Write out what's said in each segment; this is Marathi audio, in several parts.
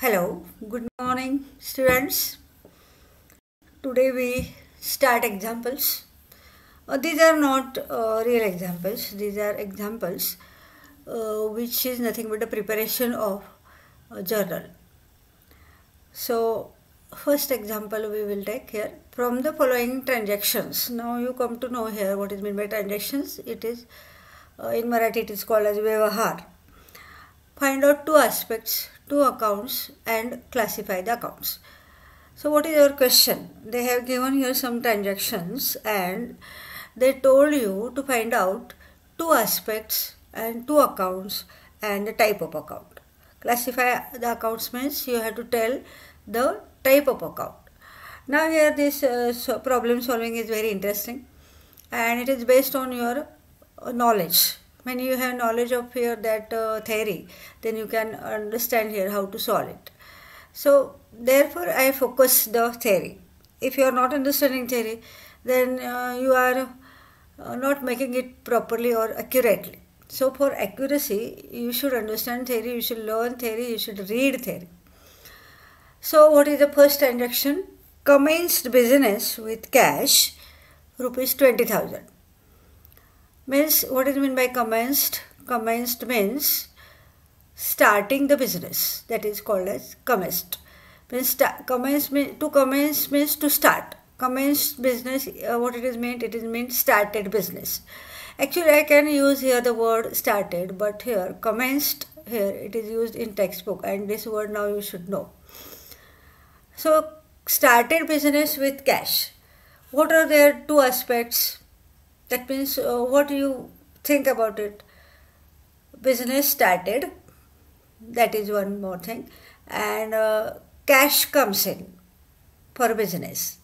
Hello, good morning, students. Today we start examples. These are not real examples, these are examples which is nothing but the preparation of a journal. So, first example we will take here from the following transactions. Now you come to know here what is meant by transactions. It is in Marathi it is called as Vyavahar. Find out two aspects, two accounts and classify the accounts. So what is your question? They have given here some transactions and they told you to find out two aspects and two accounts and the type of account. Classify the accounts means you have to tell the type of account. Now here this problem solving is very interesting and it is based on your knowledge. When you have knowledge of here that theory, then you can understand here how to solve it. So therefore I focus the theory. If you are not understanding theory, then you are not making it properly or accurately. So for accuracy, you should understand theory, you should learn theory, you should read theory. So what is the first transaction? Commenced business with cash, rupees 20,000. Means what is meant by commenced? Commenced means starting the business. That is called as commenced. Means to commence means to start. Commenced business, what it is meant? It is meant started business. Actually, I can use here the word started, but here commenced, here it is used in textbook, and this word now you should know. So started business with cash. What are their two aspects? That means what do you think about it? Business started, that is one more thing, and cash comes in for business.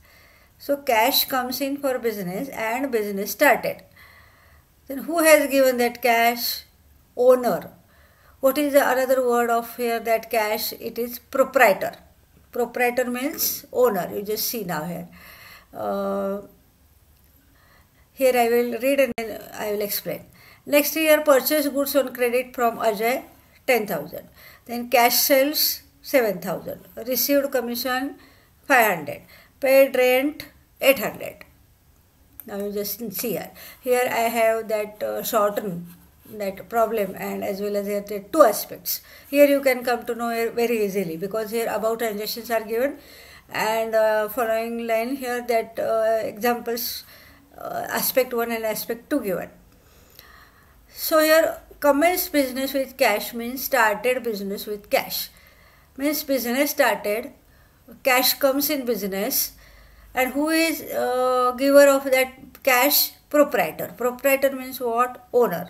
So cash comes in for business and business started. Then who has given that cash? Owner. What is the another word of here that cash? It is proprietor. Proprietor means owner. You just see now here. Here I will read and then I will explain. Next year purchase goods on credit from Ajay 10,000. Then cash sales 7,000. Received commission 500. Paid rent 800. Now you just see here. Here I have that shorten that problem and as well as here the two aspects. Here you can come to know it very easily because here about transactions are given and following line here that examples aspect 1 and aspect 2 given. So here commenced business with cash means started business with cash. Means business started, cash comes in business, and who is giver of that cash? Proprietor. Proprietor means what? Owner.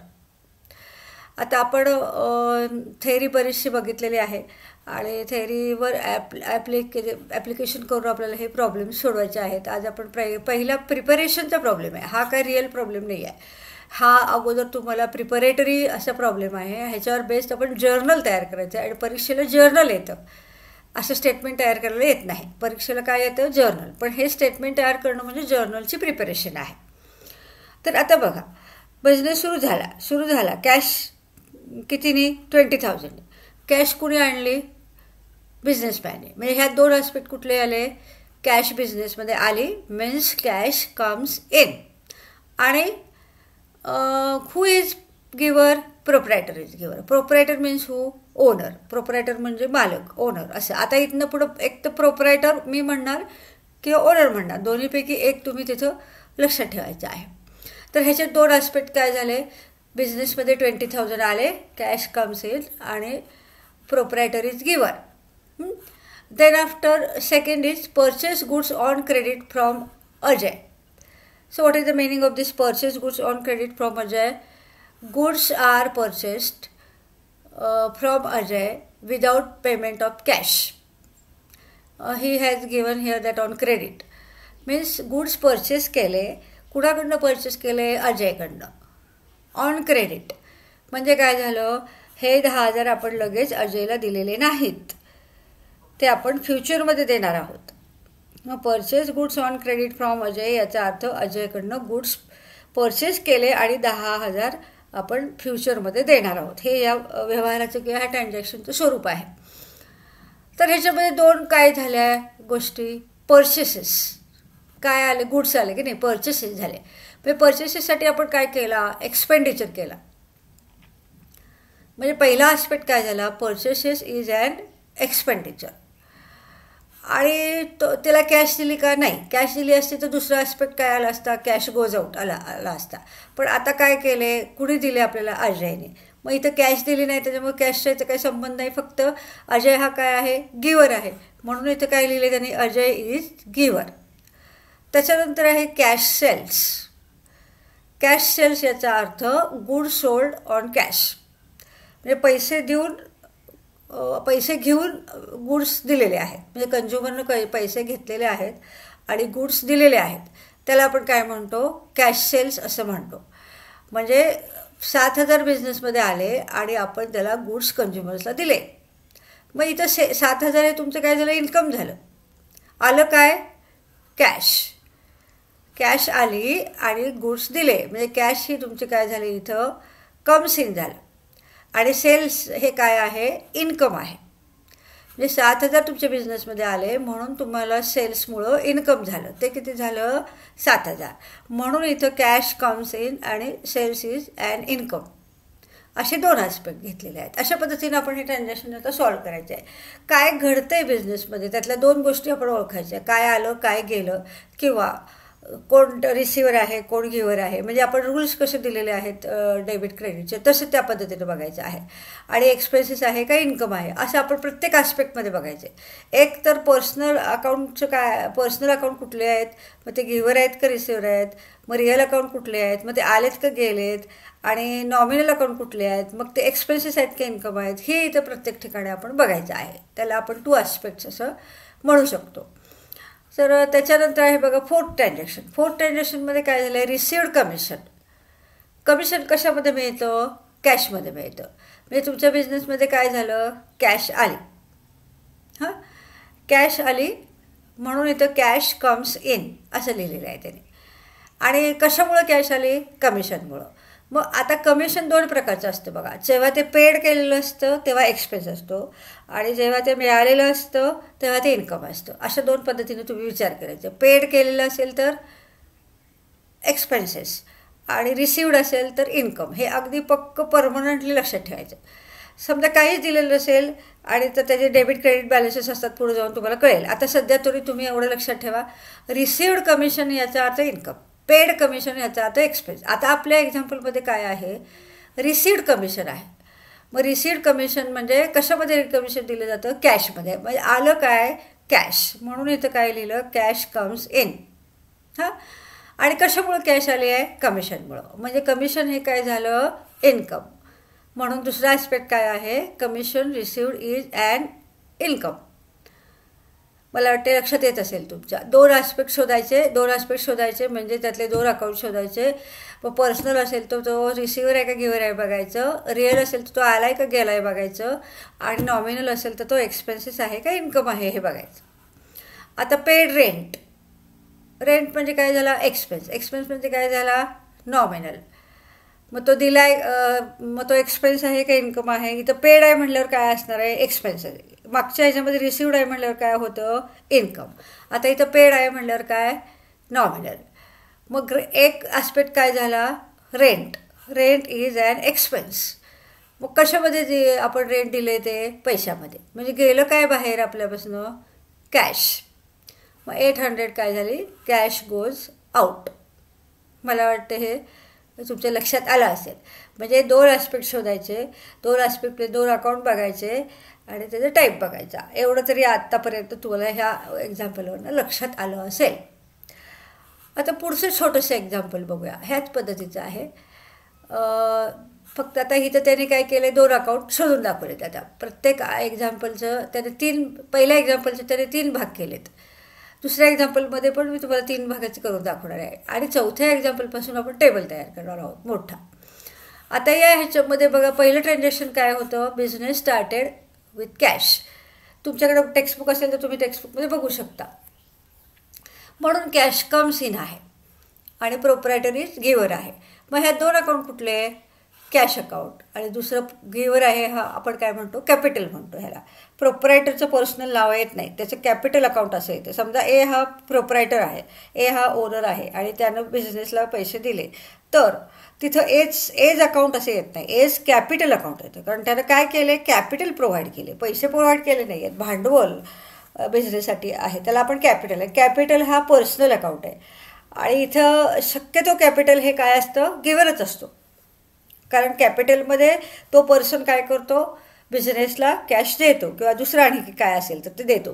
आता आपण थेअरी बरीचशी बघितलेली आहे आणि थेअरीवर ॲप्लिकेशन करून आपल्याला हे प्रॉब्लेम सोडवायचे आहेत. आज आपण पहिला प्रिपरेशनचा प्रॉब्लेम आहे. हा काय रिअल प्रॉब्लेम नाही आहे. हा अगोदर तुम्हाला प्रिपरेटरी असा प्रॉब्लेम आहे. ह्याच्यावर बेस्ड आपण जर्नल तयार करायचं आहे आणि परीक्षेला जर्नल येतं. असं स्टेटमेंट तयार करायला येत नाही. परीक्षेला काय येतं? जर्नल. पण हे स्टेटमेंट तयार करणं म्हणजे जर्नलची प्रिपरेशन आहे. तर आता बघा, बिझनेस सुरू झाला. कॅश कितीनी? 20,000. कॅश कुणी आणली? बिझनेसमॅनने. म्हणजे ह्या दोन आस्पेक्ट कुठले आले? कॅश बिझनेसमध्ये आली मीन्स कॅश कम्स इन. आणि हू इज गिवर? प्रोप्रायटर इज गिवर. प्रोप्रायटर मीन्स हू? ओनर. प्रोप्रायटर म्हणजे मालक, ओनर असं. आता इथनं पुढं एक तर प्रोप्रायटर मी म्हणणार किंवा ओनर म्हणणार, दोन्हीपैकी एक तुम्ही तिथं लक्षात ठेवायचं आहे. तर ह्याच्यात दोन आस्पेक्ट काय झाले? बिझनेसमध्ये 20,000 आले, कॅश कम्स इन आणि proprietor is giver. Then after second is purchase goods on credit from Ajay. So what is the meaning of this purchase goods on credit from Ajay? Goods are purchased from Ajay without payment of cash. He has given here that on credit. Means goods purchase केले. कुणाकडनं परचेस केले? अजयकडनं. ऑन क्रेडिट म्हणजे काय झालं? हे 10,000 आपण लगेच अजयला दिलेले नाहीत, ते आपण फ्युचरमध्ये देणार आहोत. मग purchase goods on credit from Ajay याचा अर्थ अजयकडनं गुड्स परचेस केले आणि 10,000 आपण फ्युचरमध्ये देणार आहोत. हे या व्यवहाराचं किंवा ह्या ट्रान्झॅक्शनचं स्वरूप आहे. तर ह्याच्यामध्ये दोन काय झाल्या गोष्टी, पर्चेसेस काय आले, गुड्स आले की नाही, पर्चेसेस झाले. म्हणजे पर्चेसेससाठी आपण काय केला, एक्सपेंडिचर केला. म्हणजे पहिला आस्पेक्ट काय झाला, पर्चेसेस इज अन एक्सपेंडिचर. आणि त्याला कॅश दिली का, नाही, कॅश दिली असती तर दुसरा आस्पेक्ट काय आला असता, कॅश गोज आउट आला असता. पण आता काय केले, कुणी दिले आपल्याला, अजयने. मग इथं कॅश दिली नाही, त्याच्यामुळे कॅशचा इथं काही संबंध नाही, फक्त अजय हा काय आहे, गिवर आहे. म्हणून इथं काय लिहिले त्यांनी, अजय इज गिवर. त्याच्यानंतर आहे कॅश सेल्स. कॅश सेल्स याचा अर्थ गुड सोल्ड ऑन कॅश. म्हणजे पैसे घेऊन गुड्स दिलेले आहेत. म्हणजे कंझ्युमरनं पैसे घेतलेले आहेत आणि गुड्स दिलेले आहेत, त्याला आपण काय म्हणतो, कॅश सेल्स असं म्हणतो. म्हणजे 7,000 बिझनेसमध्ये आले आणि आपण त्याला गुड्स कंझ्युमर्सला दिले. मग इथं 7,000 हे तुमचं काय झालं, इन्कम झालं. आलं काय, कॅश आली आणि गुड्स दिले. म्हणजे कॅश ही तुमची काय झाली, इथं कम्स इन झालं. आणि सेल्स हे काय आहे, इन्कम आहे. म्हणजे 7,000 तुमच्या बिझनेसमध्ये आले म्हणून तुम्हाला सेल्समुळं इन्कम झालं. ते किती झालं, 7,000. म्हणून इथं कॅश कम्स इन आणि सेल्स इज अँड इन्कम, असे दोन आस्पेक्ट घेतलेले आहेत. अशा पद्धतीने आपण हे ट्रान्झॅक्शन आता सॉल्व्ह करायचे आहे. काय घडतं आहे बिझनेसमध्ये त्यातल्या दोन गोष्टी आपण ओळखायच्या, काय आलं काय गेलं, किंवा कोण रिसिवर आहे कोण गिवर आहे. म्हणजे आपण रूल्स कसे दिलेले आहेत डेबिट क्रेडिटचे, तसे त्या पद्धतीने बघायचं आहे. आणि एक्सपेन्सेस आहे का इन्कम आहे, असं आपण प्रत्येक आस्पेक्टमध्ये बघायचे. एक तर पर्सनल अकाउंटचं काय, पर्सनल अकाउंट कुठले आहेत, मग ते गिवर आहेत का रिसिवर आहेत, मग रिअल अकाउंट कुठले आहेत, मग ते आलेत का गेलेत, आणि नॉमिनल अकाउंट कुठले आहेत, मग ते एक्सपेन्सेस आहेत का इन्कम आहेत, हे इथं प्रत्येक ठिकाणी आपण बघायचं आहे. त्याला आपण 2 आस्पेक्ट्स असं म्हणू शकतो. तर त्याच्यानंतर आहे बघा फोर्थ ट्रान्झॅक्शन. फोर्थ ट्रान्झॅक्शनमध्ये काय झालं आहे, रिसिव्ड कमिशन. कमिशन कशामध्ये मिळतं, कॅशमध्ये मिळतं. म्हणजे तुमच्या बिझनेसमध्ये काय झालं, कॅश आली, हां कॅश आली म्हणून इथं कॅश कम्स इन असं लिहिलेलं आहे त्याने. आणि कशामुळं कॅश आली, कमिशनमुळं. मग आता कमिशन 2 प्रकारचं असतं बघा. जेव्हा ते पेड केलेलं असतं तेव्हा एक्सपेन्स असतो, आणि जेव्हा ते मिळालेलं असतं तेव्हा ते इन्कम असतं. अशा 2 पद्धतीने तुम्ही विचार करायचे. पेड केलेलं असेल तर एक्सपेन्सेस आणि रिसिव्ड असेल तर इन्कम. हे अगदी पक्क परमनंटली लक्षात ठेवायचं. समजा काहीच दिलेलं नसेल आणि तर त्याचे डेबिट क्रेडिट बॅलन्सेस असतात, पुढे जाऊन तुम्हाला कळेल. आता सध्या तरी तुम्ही एवढं लक्षात ठेवा, रिसिव्ड कमिशन याचा अर्थ इन्कम, पेड कमिशन याचा अर्थ एक्सपेन्स. आता आपल्या एक्झाम्पलमध्ये काय आहे, रिसिव्ड कमिशन आहे. मग रिसिव्ड कमिशन म्हणजे कशामध्ये कमिशन दिलं जातं, कॅशमध्ये. म्हणजे आलं काय, कॅश, म्हणून इथं काय लिहिलं, कॅश कम्स इन. हां आणि कशामुळं कॅश आली आहे, कमिशनमुळं. म्हणजे कमिशन हे काय झालं, इन्कम. म्हणून दुसरा ॲस्पेक्ट काय आहे, commission received is and income. मला वाटते लक्षात येत असेल तुमच्या. 2 ॲस्पेक्ट शोधायचे म्हणजे त्यातले 2 अकाउंट शोधायचे. मग पर्सनल असेल तर तो रिसिव्हर आहे का गिव्हर आहे बघायचं, रिअल असेल तर तो आला आहे का गेला आहे बघायचं, आणि नॉमिनल असेल तर तो एक्सपेन्सेस आहे का इन्कम आहे हे बघायचं. आता पेड रेंट. रेंट म्हणजे काय झाला, एक्सपेन्स म्हणजे काय झाला, नॉमिनल. मग तो दिला आहे, मग तो एक्सपेन्स आहे का इन्कम आहे. इथं पेड आहे म्हटल्यावर काय असणार आहे, एक्सपेन्स आहे. मागच्या ह्याच्यामध्ये रिसिव्ड आहे म्हटल्यावर काय होतं, इन्कम. आता इथं पेड आहे म्हटल्यावर काय, नॉमिनल. मग एक ॲस्पेक्ट काय झाला, रेंट इज अॅन एक्सपेन्स. मग कशामध्ये जे आपण रेंट दिले ते पैशामध्ये. म्हणजे गेलं काय बाहेर आपल्यापासून, कॅश. मग 800 काय झाली, कॅश गोज आउट. मला वाटतं हे तुमच्या लक्षात आलं असेल. म्हणजे 2 ॲस्पेक्ट शोधायचे, 2 ॲस्पेक्टचे 2 अकाउंट बघायचे आणि त्याचा टाईप बघायचा. एवढं तरी आत्तापर्यंत तुम्हाला ह्या एक्झाम्पलवरनं लक्षात आलं असेल. आता पुढचं छोटंसं एक्झाम्पल बघूया. ह्याच पद्धतीचं आहे, फक्त आता इथं त्याने काय केलं, 2 अकाउंट शोधून दाखवलेत. आता प्रत्येक एक्झाम्पलचं त्याने पहिल्या एक्झाम्पलचे त्याने 3 भाग केलेत. दुसऱ्या एक्झाम्पलमध्ये पण मी तुम्हाला 3 भागाचे करून दाखवणार आहे. आणि चौथ्या एक्झाम्पलपासून आपण टेबल तयार करणार आहोत मोठा. आता या ह्याच्यामध्ये बघा, पहिलं ट्रान्झॅक्शन काय होतं, बिझनेस स्टार्टेड विथ कॅश. तुमच्याकडे टेक्स्टबुक असेल तर तुम्ही टेक्स्टबुकमध्ये बघू शकता. म्हणून कॅश कम्स इन आहे आणि प्रोप्रायटरी गिव्हर आहे. मग ह्या 2 अकाउंट कुठले, कॅश अकाउंट आणि दुसरं गिवर आहे हा आपण काय म्हणतो कॅपिटल म्हणतो ह्याला. प्रोप्रायटरचं पर्सनल नाव येत नाही, त्याचं कॅपिटल अकाउंट असं येतं. समजा ए हा प्रोप्रायटर आहे, ए हा ओनर आहे आणि त्यानं बिझनेसला पैसे दिले, तर तिथं एज अकाउंट असं येत नाही, एज कॅपिटल अकाउंट येतं. कारण त्यानं काय केले, कॅपिटल प्रोव्हाइड केले, पैसे प्रोव्हाइड केले नाही आहेत, भांडवल बिझनेससाठी आहे, त्याला आपण कॅपिटल आहे. कॅपिटल हा पर्सनल अकाउंट आहे आणि इथं शक्यतो कॅपिटल हे काय असतं, गिवरच असतो. कारण कॅपिटलमध्ये तो पर्सन काय करतो, बिझनेसला कॅश देतो किंवा दुसरं आणखी काय असेल तर ते देतो.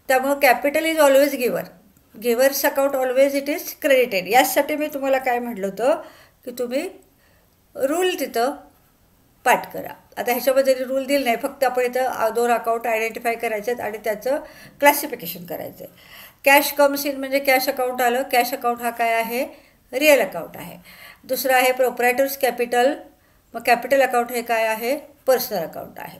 त्यामुळं कॅपिटल इज ऑलवेज गिवर, givers account always it is credited. यासाठी मी तुम्हाला काय म्हटलं होतं की तुम्ही रूल तिथं पाठ करा. आता ह्याच्यामध्ये रूल दिले नाही, फक्त आपण इथं 2 अकाउंट आयडेंटिफाय करायचे आहेत आणि त्याचं क्लासिफिकेशन करायचं आहे. कॅश कम्स इन म्हणजे कॅश अकाउंट आलं. कॅश अकाउंट हा काय आहे, रिअल अकाउंट आहे. दुसरं आहे प्रोप्रायटर्स कॅपिटल, मग कॅपिटल अकाउंट हे काय आहे, पर्सनल अकाउंट आहे.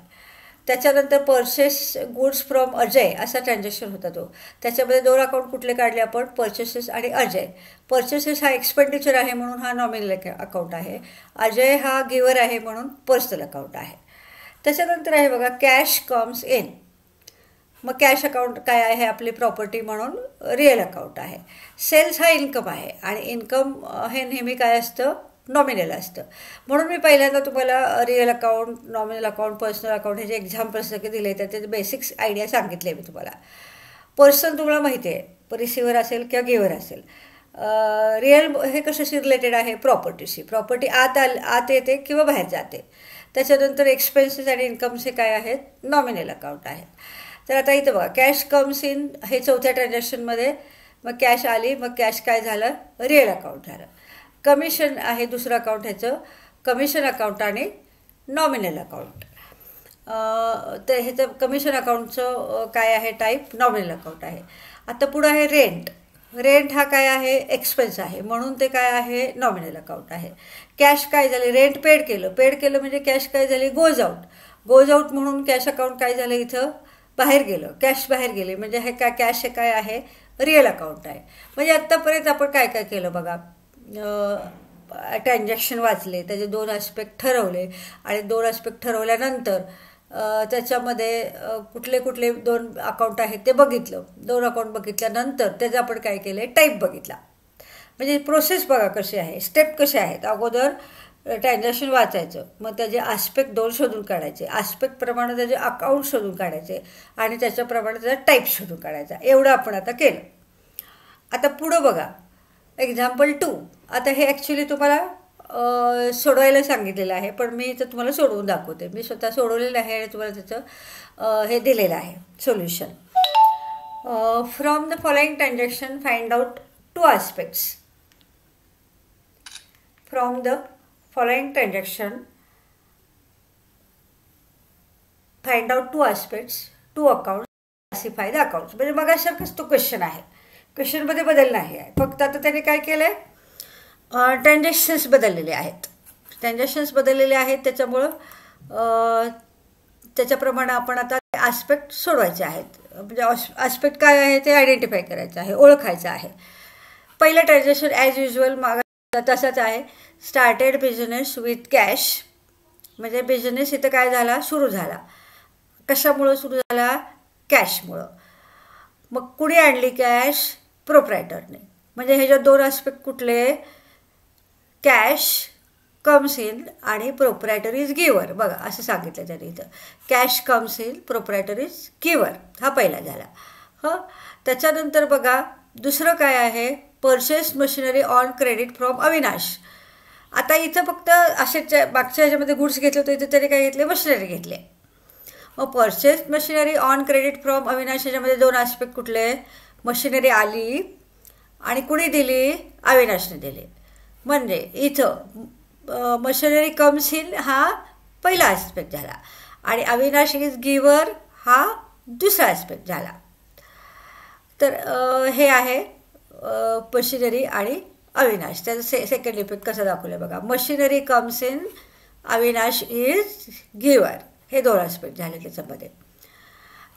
त्याच्यानंतर परचेस गुड्स फ्रॉम अजय असा ट्रान्झॅक्शन होता तो. त्याच्यामध्ये 2 अकाउंट कुठले काढले आपण, परचेसेस आणि अजय. परचेसेस हा एक्सपेंडिचर आहे म्हणून हा नॉमिनल अकाउंट आहे. अजय हा गिवर आहे म्हणून पर्सनल अकाउंट आहे. त्याच्यानंतर आहे बघा कॅश कम्स इन, मग कॅश अकाउंट काय आहे, आपली प्रॉपर्टी म्हणून रिअल अकाउंट आहे. सेल्स हा इन्कम आहे आणि इन्कम हे नेहमी काय असतं, नॉमिनल असतं. म्हणून मी पहिल्यांदा तुम्हाला real account, nominal account, personal account हे जे एक्झाम्पल्स सगळे दिले तर त्याचे बेसिक्स आयडिया सांगितले मी तुम्हाला. पर्सन तुम्हाला माहिती आहे, रिसिव्हर असेल किंवा गिव्हर असेल. रिअल हे कशाशी रिलेटेड आहे, प्रॉपर्टीशी. प्रॉपर्टी आत येते किंवा बाहेर जाते. त्याच्यानंतर एक्सपेन्सेस आणि इन्कम्स हे काय आहेत, नॉमिनल अकाउंट आहेत. तर आता इथं बघा कॅश कम्स इन हे 4थ्या ट्रान्झॅक्शनमध्ये, मग कॅश आली, मग कॅश काय झालं, रिअल अकाउंट झालं. कमिशन आहे दुसरं अकाउंट, ह्याचं कमिशन अकाउंट आणि नॉमिनल अकाउंट. तर ह्याचं कमिशन अकाउंटचं काय आहे टाईप, नॉमिनल अकाउंट आहे. आता पुढं आहे रेंट. रेंट हा काय आहे, एक्सपेन्स आहे म्हणून ते काय आहे, नॉमिनल अकाउंट आहे. कॅश काय झाले, रेंट पेड केलं म्हणजे कॅश काय झाली, गोज आउट म्हणून कॅश अकाउंट काय झालं, इथं बाहेर गेलं, कॅश बाहेर गेले म्हणजे हे काय, कॅश हे काय आहे, रिअल अकाउंट आहे. म्हणजे आत्तापर्यंत आपण काय काय केलं बघा, ट्रान्झॅक्शन वाचले, त्याचे 2 ॲस्पेक्ट ठरवले आणि 2 ॲस्पेक्ट ठरवल्यानंतर त्याच्यामध्ये कुठले कुठले 2 अकाउंट आहेत ते बघितलं. 2 अकाउंट बघितल्यानंतर त्याचं आपण काय केलं, टाईप बघितला. म्हणजे प्रोसेस बघा कशी आहे, स्टेप कसे आहेत. अगोदर ट्रान्झॅक्शन वाचायचं, मग त्याचे आस्पेक्ट 2 शोधून काढायचे, आस्पेक्टप्रमाणे त्याचे अकाउंट शोधून काढायचे आणि त्याच्याप्रमाणे त्याचा टाईप शोधून काढायचा. एवढं आपण आता केलं. आता पुढं बघा एक्झाम्पल 2. आता हे ॲक्च्युली तुम्हाला सोडवायला सांगितलेलं आहे, पण मी इथं तुम्हाला सोडवून दाखवते. मी स्वतः सोडवलेलं आहे आणि तुम्हाला त्याचं हे दिलेलं आहे solution. From the following transaction find out 2 aspects. From the following transaction find out 2 aspects, 2 account, classify the accounts. म्हणजे मगासारखंच तो क्वेश्चन आहे, क्वेश्चनमध्ये बदल नाही आहे, फक्त आता त्याने काय केलं आहे, ट्रान्झॅक्शन्स बदललेले आहेत. त्याच्यामुळं त्याच्याप्रमाणे आपण आता ॲस्पेक्ट सोडवायचे आहेत. म्हणजे ॲस्पेक्ट काय आहे ते आयडेंटिफाय करायचं आहे, ओळखायचं आहे. पहिलं ट्रान्झॅक्शन ॲज युजल मागा तसाच आहे. स्टार्टेड बिझनेस विथ कॅश, म्हणजे बिझनेस इथं काय झाला, सुरू झाला. कशामुळं सुरू झाला, कॅशमुळं. मग कुणी आणली कॅश, प्रोप्रायटरने. म्हणजे ह्याच्यात 2 ॲस्पेक्ट कुठले, कॅश कम्स इन आणि प्रोप्रायटर इज गिवर. बघा असं सांगितलं त्याने इथं, cash comes in, proprietor is गिवर. हा पहिला झाला. त्याच्यानंतर बघा दुसरं काय आहे, purchase machinery on credit from Avinash. आता इथं फक्त असेच मागच्या ह्याच्यामध्ये गुड्स घेतले होते, इथं त्याने काय घेतले, मशिनरी घेतले. मग purchase machinery on credit from Avinash ह्याच्यामध्ये 2 ॲस्पेक्ट कुठले, मशिनरी आली आणि कुणी दिली, अविनाशने दिली. म्हणजे इथं मशिनरी कम्स इन हा पहिला ॲस्पेक्ट झाला आणि अविनाश इज गिवर हा दुसरा ॲस्पेक्ट झाला. तर हे आहे मशिनरी आणि अविनाश. त्याचं सेकंड इफेक्ट कसं दाखवलं बघा, machinery comes in, Avinash is गिवर, हे 2 ॲस्पेक्ट झाले त्याच्यामध्ये.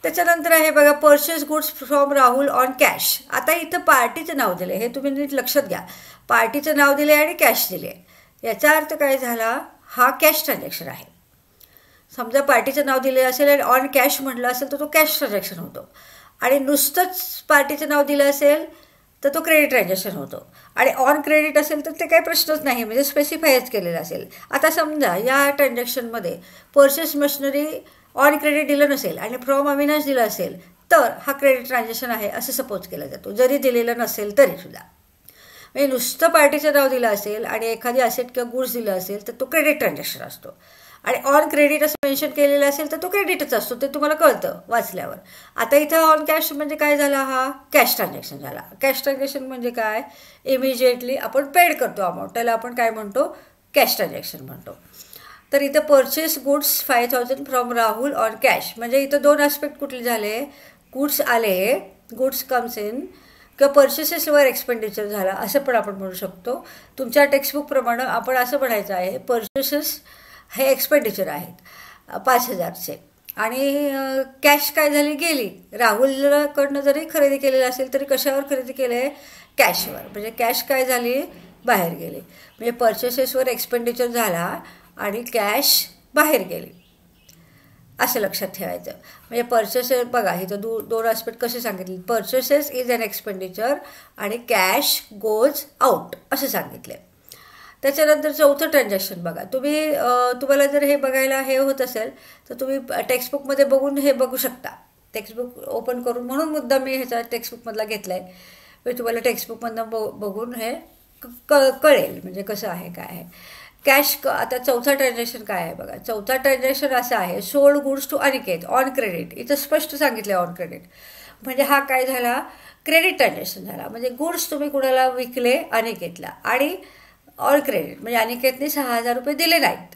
त्याच्यानंतर आहे बघा purchase goods from Rahul on cash. आता इथं पार्टीचं नाव दिले, हे तुम्ही नीट लक्षात घ्या. पार्टीचं नाव दिले आणि कॅश दिले. याचा अर्थ काय झाला, हा कॅश ट्रान्झॅक्शन आहे. समजा पार्टीचं नाव दिलेलं असेल आणि ऑन कॅश म्हटलं असेल तर तो कॅश ट्रान्झॅक्शन होतो. आणि नुसतंच पार्टीचं नाव दिलं असेल तर तो क्रेडिट ट्रान्झॅक्शन होतो. आणि ऑन क्रेडिट असेल तर ते काही प्रश्नच नाही, म्हणजे स्पेसिफायच केलेलं असेल. आता समजा या ट्रान्झॅक्शनमध्ये पर्चेस मशिनरी ऑन क्रेडिट दिलं नसेल आणि फ्रॉम अविनाश दिलं असेल तर हा क्रेडिट ट्रान्झॅक्शन आहे असं सपोज केला जातो, जरी दिलेलं नसेल तरीसुद्धा. म्हणजे नुसतं पार्टीचं नाव दिलं असेल आणि एखादी असेट किंवा गुड्स दिलं असेल तर तो क्रेडिट ट्रान्झॅक्शन असतो. आणि ऑन क्रेडिट असं मेन्शन केलेलं असेल तर तो क्रेडिटच असतो, ते तुम्हाला कळतं वाचल्यावर. आता इथं ऑन कॅश म्हणजे काय झाला, हा कॅश ट्रान्झॅक्शन झाला. कॅश ट्रान्झॅक्शन म्हणजे काय, इमिजिएटली आपण पेड करतो अमाऊंट, त्याला आपण काय म्हणतो, कॅश ट्रान्झॅक्शन म्हणतो. तर इथं purchase goods 5,000 from Rahul on cash, म्हणजे इथं दोन ॲस्पेक्ट कुठले झाले, गुड्स आले, गुड्स कम्स इन, किंवा पर्चेसेसवर एक्सपेंडिचर झाला असं पण आपण म्हणू शकतो. तुमच्या टेक्स्टबुकप्रमाणे आपण असं म्हणायचं आहे, पर्चेसेस हे एक्सपेंडिचर आहेत 5,000चे आणि कॅश काय झाली, गेली. राहुलकडनं जरी खरेदी केलेलं असेल तरी कशावर खरेदी केलं आहे, कॅशवर. म्हणजे कॅश काय झाली, बाहेर गेली. म्हणजे पर्चेसेसवर एक्सपेंडिचर झाला आणि कॅश बाहेर गेली असं लक्षात ठेवायचं. म्हणजे पर्चेसेस बघा इथं दोन ॲस्पेक्ट कसे सांगितले, पर्चेसेस इज अन एक्सपेंडिचर आणि कॅश गोज आउट असं सांगितले. त्याच्यानंतर चौथं ट्रान्झॅक्शन बघा, तुम्हाला जर हे बघायला हे होत असेल तर तुम्ही टेक्स्टबुकमध्ये बघून हे बघू शकता. टेक्स्टबुक ओपन करून, म्हणून मुद्दा मी ह्याचा टेक्स्टबुकमधला घेतला आहे, म्हणजे तुम्हाला टेक्स्टबुकमधनं बघून हे कळेल म्हणजे कसं आहे काय आहे. कॅश, आता चौथा ट्रान्झॅक्शन काय आहे बघा, चौथा ट्रान्झॅक्शन असं आहे, sold goods to Aniket on credit. इथं स्पष्ट सांगितलं ऑन क्रेडिट, म्हणजे हा काय झाला, क्रेडिट ट्रान्झॅक्शन झाला. म्हणजे गुड्स तुम्ही कुणाला विकले, अनिकेतला, आणि ऑन क्रेडिट म्हणजे अनिकेतने 6,000 रुपये दिले नाहीत.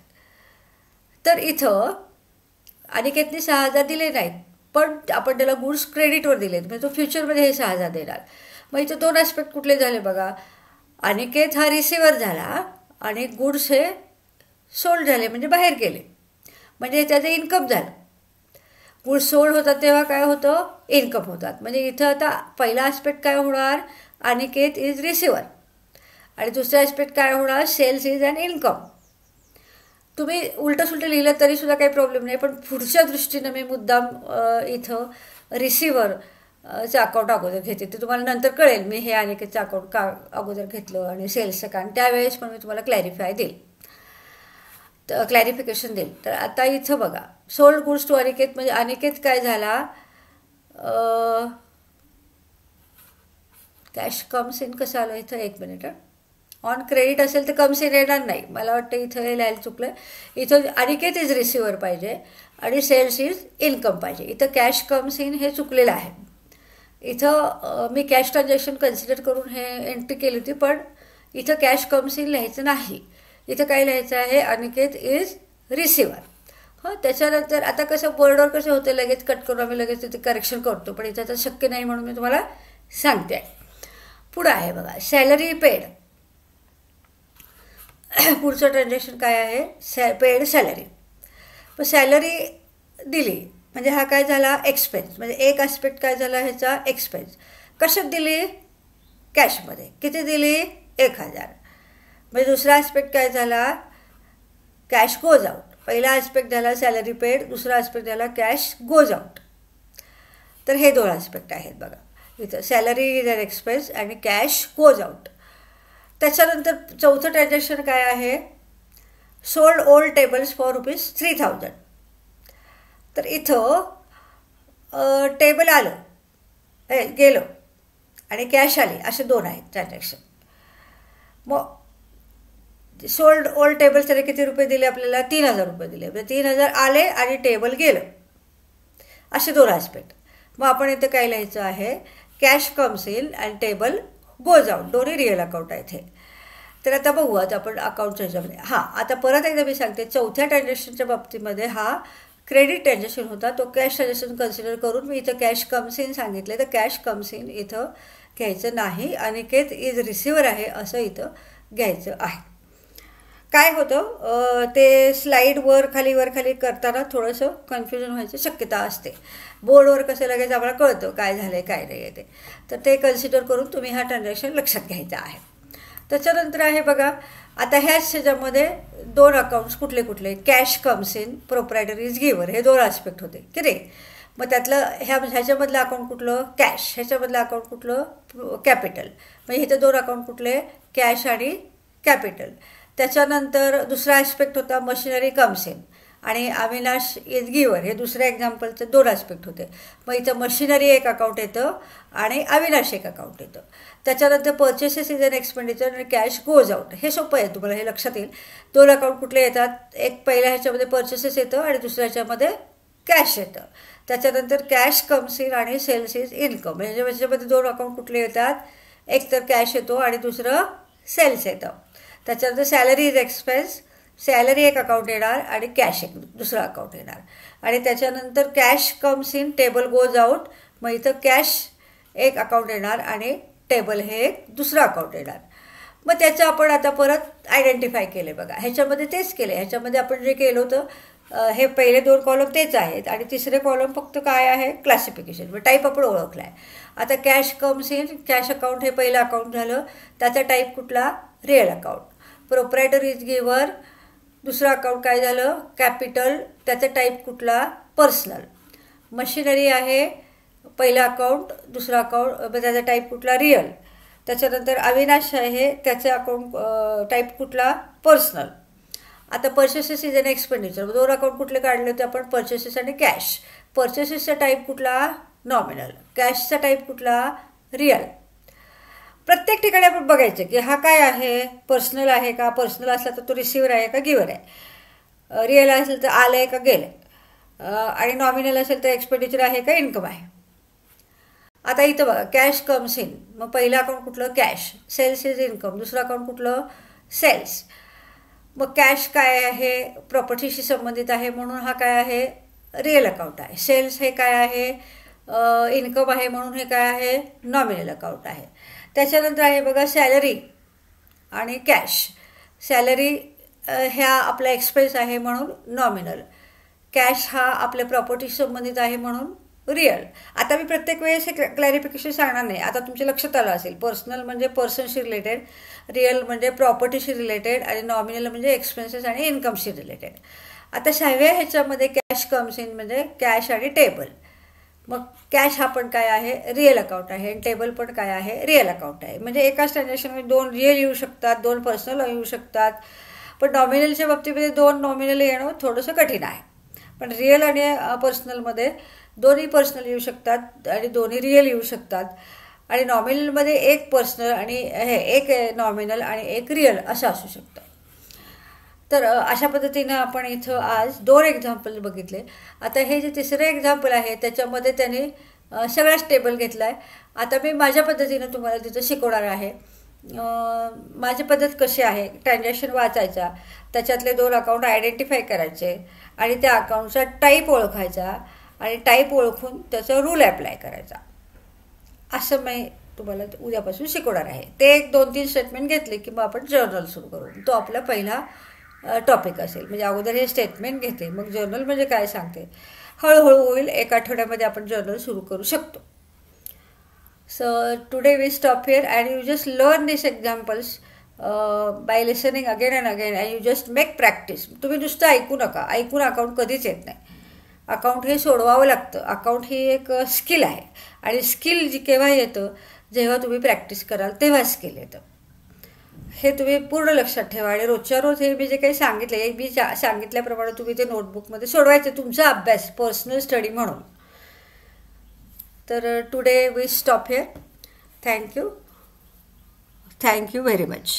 तर इथं अनिकेतने 6,000 दिले नाहीत पण आपण त्याला गुड्स क्रेडिटवर दिलेत, म्हणजे तो फ्युचरमध्ये हे 6,000 देणार. मग इथं दोन ॲस्पेक्ट कुठले झाले बघा, अनिकेत हा रिसिव्हर झाला आणि गुड्स हे सोल्ड झाले म्हणजे बाहेर गेले, म्हणजे त्याचं इन्कम झालं. गुड्स सोल्ड होतात तेव्हा काय होतं, इन्कम होतात. म्हणजे इथं आता पहिला ॲस्पेक्ट काय होणार, अनिकेत इज रिसिव्हर, आणि दुसरा ॲस्पेक्ट काय होणार, सेल्स इज अन इन्कम. तुम्ही उलटं सुलटं लिहिलं तरीसुद्धा काही प्रॉब्लेम नाही, पण पुढच्या दृष्टीनं मी मुद्दाम इथं रिसिव्हरचं अकाउंट अगोदर घेते. ते तुम्हाला नंतर कळेल मी हे अनिकेतचं अकाउंट का अगोदर घेतलं आणि सेल्सचं का, त्यावेळेस पण मी तुम्हाला क्लॅरिफिकेशन देईल. तर आता इथं बघा, सोल्ड गुड्स टू अनिकेत म्हणजे अनिकेत काय झाला, कॅश कम्स इन कसं आलं इथं, एक मिनिट, ऑन क्रेडिट असेल तर कम्स इन येणार नाही, मला वाटतं इथं हे लिहायला चुकलं. इथं अनिकेत इज रिसिव्हर पाहिजे आणि सेल्स इज इन्कम पाहिजे. इथं कॅश कम्स इन हे चुकलेलं आहे. इथं मी कॅश ट्रान्झॅक्शन कन्सिडर करून हे एंट्री केली होती, पण इथं कॅश कम्स इन लिहायचं नाही. इथं काय लिहायचं आहे, अनिकेत इज रिसिव्हर. हो, त्याच्यानंतर आता कसं बोर्डवर कसं होतं, लगेच कट करून आम्ही लगेच तिथे करेक्शन करतो, पण इथं तर शक्य नाही म्हणून मी तुम्हाला सांगते. पुढं आहे बघा, सॅलरी पेड. पुढचं ट्रान्झॅक्शन काय आहे, पेड सॅलरी. पण सॅलरी दिली म्हणजे हा काय झाला, एक्सपेन्स. म्हणजे एक ॲस्पेक्ट काय झाला ह्याचा, एक्सपेन्स. कशात दिली, कॅशमध्ये. किती दिली, 1,000. म्हणजे दुसरा ॲस्पेक्ट काय झाला, कॅश गोज आउट. पहिला ॲस्पेक्ट झाला सॅलरी पेड, दुसरा ॲस्पेक्ट झाला कॅश गोज आउट. तर हे दोन ॲस्पेक्ट आहेत बघा इथं, सॅलरी इज अन एक्सपेन्स आणि कॅश गोज आउट. त्याच्यानंतर चौथं ट्रान्झॅक्शन काय आहे, सोल्ड ओल्ड टेबल्स फॉर ₹3,000. तर इथं टेबल आलं गेलं आणि कॅश आली, असे दोन आहेत ट्रान्झॅक्शन. मग सोल्ड ओल्ड टेबल त्याला किती रुपये दिले आपल्याला, 3,000 रुपये दिले. म्हणजे 3,000 आले आणि टेबल गेलं, असे दोन ॲस्पेक्ट. मग आपण इथं काय लिहायचं आहे, cash comes in and table goes out. दोन्ही रिअल अकाउंट आहेत हे. तर आता बघू आता आपण अकाउंटच्या ह्याच्यामध्ये. हां, आता परत एकदा मी सांगते, चौथ्या ट्रान्झॅक्शनच्या बाबतीमध्ये हा क्रेडिट ट्रान्झॅक्शन होता, तो कॅश ट्रान्झॅक्शन कन्सिडर करून मी इथं कॅश कम्स इन सांगितले. तर कॅश कम्स इन इथं घ्यायचं नाही, अनिकेत इज रिसिव्हर आहे असं इथं घ्यायचं आहे. काय होतं, ते स्लाईड वर खाली करताना थोडंसं कन्फ्युजन व्हायची शक्यता असते. बोर्डवर कसं लगेच आम्हाला कळतं काय झालं आहे काय नाही आहे ते. तर ते कन्सिडर करून तुम्ही हा ट्रान्झॅक्शन लक्षात घ्यायचा आहे. त्याच्यानंतर आहे बघा, आता ह्याच ह्याच्यामध्ये दोन अकाउंट्स कुठले कुठले, cash comes in, proprietary is गिवर, हे दोन आस्पेक्ट होते की रे. मग त्यातलं ह्याच्यामधलं अकाउंट कुठलं, कॅश, ह्याच्यामधलं अकाउंट कुठलं, कॅपिटल. म्हणजे इथे दोन अकाउंट कुठले, कॅश आणि कॅपिटल. त्याच्यानंतर दुसरा ॲस्पेक्ट होता मशिनरी कम्स इन आणि अविनाश इज गिवर, हे दुसऱ्या एक्झाम्पलचे दोन ॲस्पेक्ट होते. मग इथं मशिनरी एक अकाउंट येतं आणि अविनाश एक अकाउंट येतं. त्याच्यानंतर पर्चेसेस इज अन एक्सपेंडिचर आणि कॅश गोज आउट. हे सोपं आहे, तुम्हाला हे लक्षात येईल. दोन अकाउंट कुठले येतात, एक पहिल्या ह्याच्यामध्ये पर्चेसेस येतं आणि दुसऱ्या ह्याच्यामध्ये कॅश येतं. त्याच्यानंतर कॅश कम्स इन आणि सेल्स इज इन्कम, ह्याच्यामध्ये दोन अकाउंट कुठले येतात, एक तर कॅश येतो आणि दुसरं सेल्स येतं. त्याच्यानंतर सॅलरी इज एक्सपेन्स, सॅलरी एक अकाउंट येणार आणि कॅश एक दुसरं अकाउंट येणार. आणि त्याच्यानंतर cash comes in, table goes out, मग इथं कॅश एक अकाउंट येणार आणि टेबल हे एक दुसरं अकाउंट येणार. मग त्याचं आपण आता परत आयडेंटिफाय केले बघा. ह्याच्यामध्ये तेच केले, ह्याच्यामध्ये आपण जे केलं होतं हे पहिले दोन कॉलम तेच आहेत आणि तिसरे कॉलम फक्त काय आहे, क्लासिफिकेशन, टाईप आपण ओळखला आहे. आता cash comes in, cash account हे पहिलं अकाउंट झालं, त्याचा टाईप कुठला, रिअल अकाउंट. प्रोप्रायटरी इज गिवर, दुसरं अकाउंट काय झालं, कॅपिटल, त्याचा टाईप कुठला, पर्सनल. मशिनरी आहे पहिलं अकाउंट, दुसरं अकाउंट, त्याचा टाईप कुठला, रिअल. त्याच्यानंतर अविनाश आहे, त्याचा अकाउंट टाईप कुठला, पर्सनल. आता पर्चेसेस इज अन एक्सपेंडिचर, दोन अकाउंट कुठले काढले होते आपण, पर्चेसेस आणि कॅश. पर्चेसेसचा टाईप कुठला, नॉमिनल. कॅशचा टाईप कुठला, रिअल. प्रत्येक ठिकाणी आपण बघायचं की हा काय आहे, पर्सनल आहे का, पर्सनल असला तर तो रिसिव्हर आहे का गिव्हर आहे, रिअल असेल तर आलं आहे का गेलं, आणि नॉमिनल असेल तर एक्सपेंडिचर आहे का इन्कम आहे. आता इथं बघा, कॅश कम्स इन, मग पहिलं अकाउंट कुठलं, कॅश. सेल्स इज इन्कम, दुसरं अकाउंट कुठलं, सेल्स. मग कॅश काय आहे, प्रॉपर्टीशी संबंधित आहे म्हणून हा काय आहे, रिअल अकाउंट आहे. सेल्स हे काय आहे, इन्कम आहे म्हणून हे काय आहे, नॉमिनल अकाउंट आहे. त्याच्यानंतर आहे बघा सॅलरी आणि कॅश. सॅलरी ह्या आपला एक्सपेन्स आहे म्हणून नॉमिनल, कॅश हा आपल्या प्रॉपर्टी संबंधित आहे म्हणून रिअल. आता मी प्रत्येक वेळेस हे क्लॅरिफिकेशन सांगणार नाही, आता तुमच्या लक्षात आलं असेल. पर्सनल म्हणजे पर्सनशी रिलेटेड, रिअल म्हणजे प्रॉपर्टीशी रिलेटेड आणि नॉमिनल म्हणजे एक्सपेन्सेस आणि इन्कमशी रिलेटेड. आता 6व्या ह्याच्यामध्ये कॅश कम्स इन म्हणजे कॅश आणि टेबल. मग कॅश हा पण काय आहे, रिअल अकाउंट आहे आणि टेबल पण काय आहे, रिअल अकाउंट आहे. म्हणजे एकाच ट्रान्झॅक्शनमध्ये दोन रिअल येऊ शकतात, दोन पर्सनल येऊ शकतात. पण नॉमिनलच्या बाबतीमध्ये दोन नॉमिनल येणं थोडंसं कठीण आहे. पण रिअल आणि पर्सनलमध्ये दोन्ही पर्सनल येऊ शकतात आणि दोन्ही रिअल येऊ शकतात. आणि नॉमिनलमध्ये एक पर्सनल आणि एक नॉमिनल आणि एक रिअल असं असू शकतं. तर अशा पद्धतीनं आपण इथं आज दोन एक्झाम्पल बघितले. आता हे जे तिसरं एक्झाम्पल आहे त्याच्यामध्ये त्याने सगळाच टेबल घेतला आहे. आता मी माझ्या पद्धतीनं तुम्हाला तिथं शिकवणार आहे. माझी पद्धत कशी आहे, ट्रान्झॅक्शन वाचायचा, त्याच्यातले दोन अकाउंट आयडेंटिफाय करायचे आणि त्या अकाउंटचा टाईप ओळखायचा आणि टाईप ओळखून त्याचा रूल ॲप्लाय करायचा, असं मी तुम्हाला उद्यापासून शिकवणार आहे. ते एक 2-3 स्टेटमेंट घेतले की मग आपण जर्नल सुरू करू. तो आपला पहिला टॉपिक असेल. म्हणजे अगोदर हे स्टेटमेंट घेते, मग जर्नल म्हणजे काय सांगते, हळूहळू होईल. 1 आठवड्यामध्ये आपण जर्नल सुरू करू शकतो. So today we stop here and you just learn these examples by listening again and again and you just make practice. तुम्ही नुसतं ऐकू नका, ऐकून अकाउंट कधीच येत नाही. अकाउंट हे सोडवावं लागतं. अकाउंट ही एक स्किल आहे आणि स्किल केव्हा येतं, जेव्हा तुम्ही प्रॅक्टिस कराल तेव्हा स्किल येतं. हे तुम्ही पूर्ण लक्षात ठेवा आणि रोजच्या रोज हे मी जे काही सांगितलं, मी सांगितल्याप्रमाणे तुम्ही ते नोटबुकमध्ये सोडवायचं, तुमचा अभ्यास, पर्सनल स्टडी म्हणून. तर today we stop here. Thank you very much.